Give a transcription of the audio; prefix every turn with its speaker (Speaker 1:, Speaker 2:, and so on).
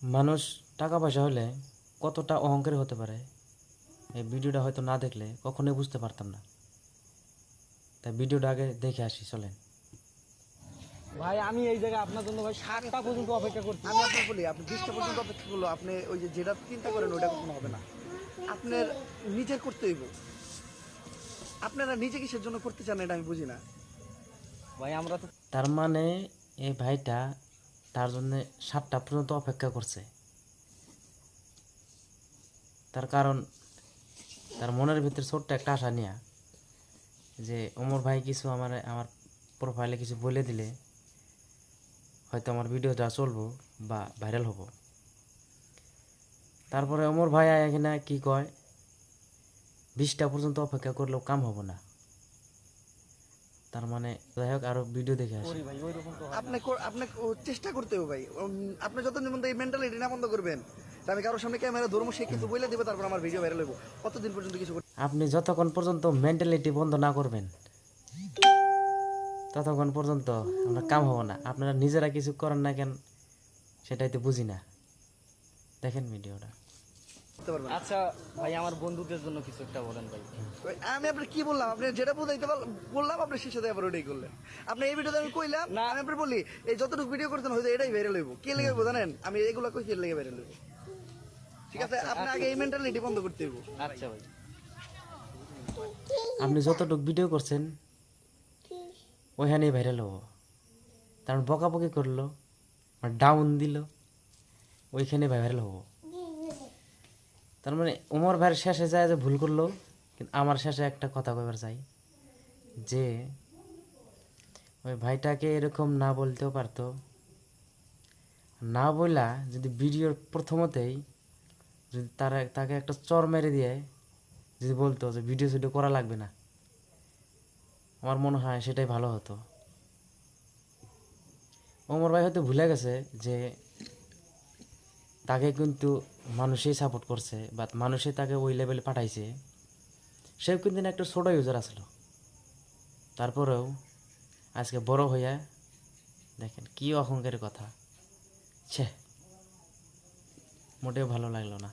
Speaker 1: মানুষ টাকা পয়সা হলে কতটা অহংকারী হতে পারে এই ভিডিওটা হয়তো না দেখলে কখনোই বুঝতে পারতাম না। তাই ভিডিওটা আগে দেখে আসি, চলেন।
Speaker 2: ভাই আমি এই জায়গায় আপনার জন্য ভাই 7টা পর্যন্ত অপেক্ষা করছি।
Speaker 3: আমি আপনার বলি, আপনি 20টা পর্যন্ত অপেক্ষা করলো, আপনি ওই যে যেটা চিন্তা করেন ওটা কখনো হবে না। আপনার নিজের করতে হইব। আপনারা নিজে কিসের জন্য করতে চান এটা আমি বুঝি না।
Speaker 2: ভাই আমরা তো
Speaker 1: তার মানে এই ভাইটা তার জন্য 7টা পর্যন্ত অপেক্ষা করছে। তার কারণ তার মনের ভিতরে ছোট্ট একটা আশা নিয়ে যে ওমর ভাই কিছু আমার প্রোফাইলে কিছু বলে দিলে হয়তো আমার ভিডিওটা চলবো বা ভাইরাল হবো। তারপরে ওমর ভাই এখানে কি কয়, 20টা পর্যন্ত অপেক্ষা করলেও কাম হবো না। তার মানে যাই হোক, আরো ভিডিও দেখে আসি।
Speaker 2: করি ভাই ওইরকম তো হয় না।
Speaker 3: আপনি চেষ্টা করতে হবে ভাই। আপনি যতদিন পর্যন্ত এই মেন্টালিটি না বন্ধ করবেন, তা আমি কারোর সামনে ক্যামেরা ধর্ম সে কিছু বলে দেবে, তারপর আমার ভিডিও ভাইরাল হইব, কতদিন পর্যন্ত কিছু করতে।
Speaker 1: আপনি যতক্ষণ পর্যন্ত মেন্টালিটি বন্ধ না করবেন ততক্ষণ পর্যন্ত আমরা কাম হবো না। আপনারা নিজেরা কিছু করেন না কেন সেটাই তো বুঝি না। দেখেন ভিডিওটা।
Speaker 3: পারবেন না।
Speaker 2: আচ্ছা ভাই আমার বন্ধুদের জন্য কিছু একটা বলেন ভাই।
Speaker 3: আমি আপনার কি বললাম, আপনি যেটা বুঝাইতে বললাম, আপনি শেষে আবার ওটাই করলেন। আপনি এই ভিডিওতে আমি কইলাম
Speaker 2: না।
Speaker 3: আমি আপনার বলি, এই যতটুকু ভিডিও করতেন হয়তো এটাই ভাইরাল হইব। কে লেগে হইব জানেন? আমি এগুলা কইছি এর লেগে ভাইরাল হইব। ঠিক আছে, আপনি আগে এই মেন্টালিটি বন্ধ করতে হইব।
Speaker 2: আচ্ছা ভাই
Speaker 1: আপনি যতটুকু ভিডিও করছেন ওইখানেই ভাইরাল হবো। তার বকাবকি করলো, ডাউন দিল, ওইখানে ভাইরাল হবো। তার মানে ওমর ভাইয়ের শেষে যায় যে ভুল করলো, কিন্তু আমার শেষে একটা কথা কইবার চাই যে ওই ভাইটাকে এরকম না বলতেও পারতো। না বইলা যদি ভিডিওর প্রথমতেই যদি তাকে একটা চর মেরে দিয়ে যদি বলতো যে ভিডিও করা লাগবে না, আমার মনে হয় সেটাই ভালো হতো। ওমর ভাই হয়তো ভুলে গেছে যে তাকে কিন্তু মানুষই সাপোর্ট করছে বা মানুষই তাকে ওই লেভেলে পাঠাইছে। সেও কিন্তু একটা ছোট ইউজার আসলো, তারপরেও আজকে বড় হইয়া দেখেন কি অহংকারের কথা। ছে, মোটেও ভালো লাগলো না।